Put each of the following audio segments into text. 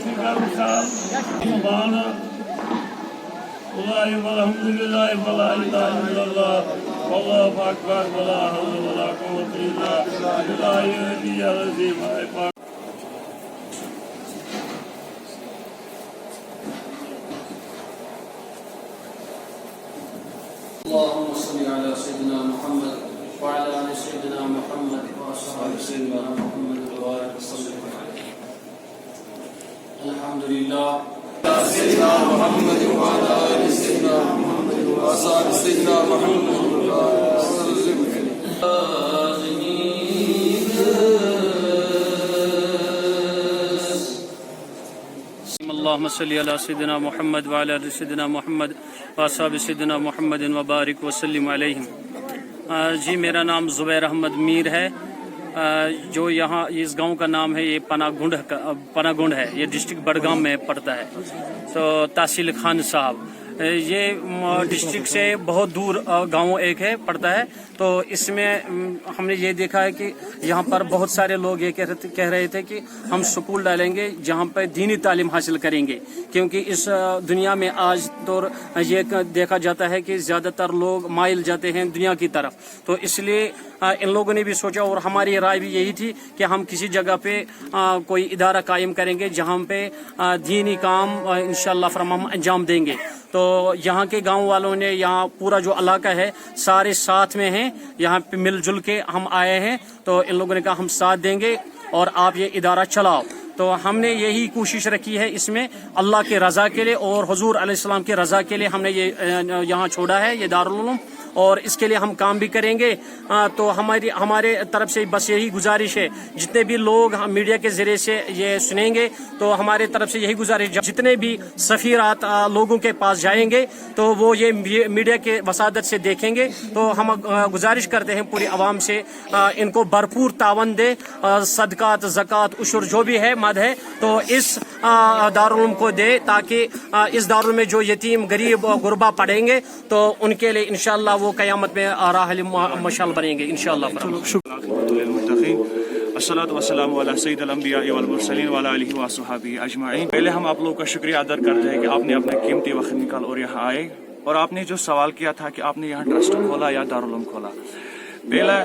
Alhamdulillah, wala ilaha illallah, wallahu akbar, wala hawla wala quwwata illa billahi al-aliyyil azim. اللهم صل على سيدنا محمد وعلى ال سيدنا محمد واصحاب سيدنا محمد وبارك وسلم. الحمد لله سيدنا محمد وعلى ال سيدنا محمد واصحاب سيدنا محمد وبارك وسلم. اللهم صل على سيدنا محمد وعلى ال سيدنا محمد واصحاب سيدنا محمد وبارك وسلم علیہم. جی میرا نام زبیر احمد میر ہے. جو یہاں اس گاؤں کا نام ہے یہ پناہ گنڈ ہے. یہ ڈسٹرکٹ بڈگام میں پڑتا ہے. تو تحصیل خان صاحب یہ ڈسٹرکٹ سے بہت دور گاؤں ایک ہے پڑتا ہے. تو اس میں ہم نے یہ دیکھا ہے کہ یہاں پر بہت سارے لوگ یہ کہہ رہے تھے کہ ہم سکول ڈالیں گے جہاں پہ دینی تعلیم حاصل کریں گے، کیونکہ اس دنیا میں آج تو یہ دیکھا جاتا ہے کہ زیادہ تر لوگ مائل جاتے ہیں دنیا کی طرف. تو اس لیے ان لوگوں نے بھی سوچا اور ہماری رائے بھی یہی تھی کہ ہم کسی جگہ پہ کوئی ادارہ قائم کریں گے جہاں پہ دینی کام انشاءاللہ فرما ہم انجام دیں گے. تو یہاں کے گاؤں والوں نے، یہاں پورا جو علاقہ ہے سارے ساتھ میں ہیں، یہاں پہ مل جل کے ہم آئے ہیں. تو ان لوگوں نے کہا ہم ساتھ دیں گے اور آپ یہ ادارہ چلاؤ. تو ہم نے یہی کوشش رکھی ہے اس میں اللہ کے رضا کے لیے اور حضور علیہ السلام کے رضا کے لیے ہم نے یہ یہاں چھوڑا ہے یہ دارالعلوم، اور اس کے لیے ہم کام بھی کریں گے. تو ہمارے طرف سے بس یہی گزارش ہے، جتنے بھی لوگ میڈیا کے ذریعے سے یہ سنیں گے تو ہمارے طرف سے یہی گزارش، جتنے بھی سفیرات لوگوں کے پاس جائیں گے تو وہ یہ میڈیا کے وسادت سے دیکھیں گے. تو ہم گزارش کرتے ہیں پوری عوام سے ان کو بھرپور تعاون دے، صدقات زکوٰۃ عشر جو بھی ہے مد ہے تو اس دارالعلوم کو دے، تاکہ اس دارالعلوم میں جو یتیم غریب غربا پڑھیں گے تو ان کے لیے انشاءاللہ وہ قیامت میں راحل مشعل بنیں گے انشاءاللہ. الصلاۃ والسلام علی سید الانبیاء والمرسلین وعلی آلہ وصحبہ اجمعین. پہلے ہم آپ لوگوں کا شکریہ ادا کرتے ہیں کہ آپ نے اپنا قیمتی وقت نکال اور یہاں آئے، اور آپ نے جو سوال کیا تھا کہ آپ نے یہاں ٹرسٹ کھولا یا دارالعلوم کھولا. پہلا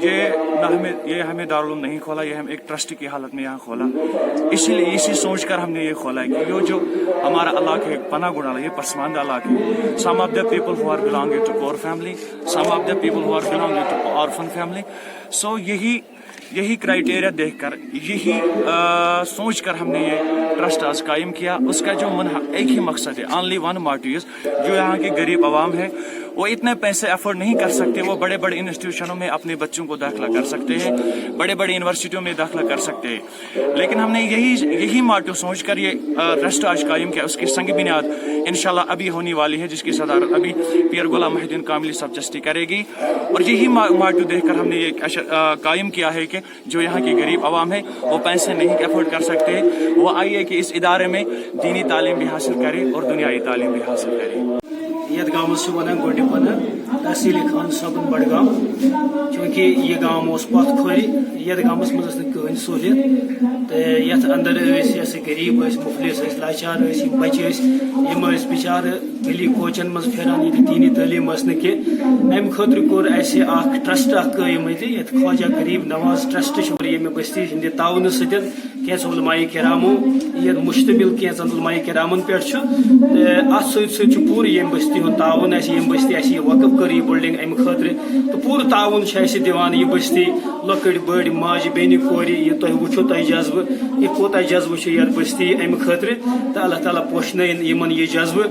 یہ ہمیں دارالعلوم نہیں کھولا، یہ ہم ایک ٹرسٹ کی حالت میں یہاں کھولا. اسی لیے اسی سوچ کر ہم نے یہ کھولا ہے کہ یہ جو ہمارا علاقہ ہے پناہ گنڈ یہ پسماندہ علاقہ ہے. Some of the people who are belonging to poor family, some of the people who are belonging to orphan family. So یہی کرائٹیریا دیکھ کر، یہی سوچ کر ہم نے یہ ٹرسٹ آج قائم کیا. اس کا جو ایک ہی مقصد ہے، اونلی ون موٹیو، جو یہاں کے غریب عوام ہے وہ اتنے پیسے افورڈ نہیں کر سکتے، وہ بڑے بڑے انسٹیٹیوشنوں میں اپنے بچوں کو داخلہ کر سکتے ہیں، بڑے بڑے یونیورسٹیوں میں داخلہ کر سکتے ہیں. لیکن ہم نے یہی موٹیو سوچ کر یہ ٹرسٹ آج قائم کیا. اس کی سنگ بنیاد انشاءاللہ ابھی ہونے والی ہے، جس کی صدارت ابھی پیر غلام محی الدین کاملی سب جسٹی کرے گی. اور یہی موٹیو دیکھ کر ہم نے یہ قائم کیا ہے کہ جو یہاں کی غریب عوام ہے وہ پیسے نہیں افورڈ کر سکتے، وہ آئیے کہ اس ادارے میں دینی تعلیم بھی حاصل کرے اور دنیائی تعلیم بھی حاصل کرے. یت گامس ونان گوڈی پنہ تحصیل خان صاحب بڈگام، چونکہ یہ گام اس پتھ کھور یت گامس مز کہین سہولیت. تو یت اندر غریب مفلس لاچار بچہ یم بچار گلی کوچن مز پھران، یہ دینی تعلیم کی. ام خاطر کور اسہ اخ ٹرسٹ قائم یت خواجہ غریب نواز ٹرسٹ یم بستی ہند تعاون ست کینژ علماء کرامو یہ مشتمل کینژن علماء کرامن پہ ات ست پور یم بستی ہند تعاون یم بستی اس وقف کر یہ بلڈنگ ام خاطر. تو پور تعاون دان یہ بستی لکڑ بڑ ماج بین کور یہ تہ وچھو تہ جذبہ یہ کوتہ جذبہ یتھ بستی ام خاطر. تو اللہ تعالیٰ پوشن یہ جذبہ.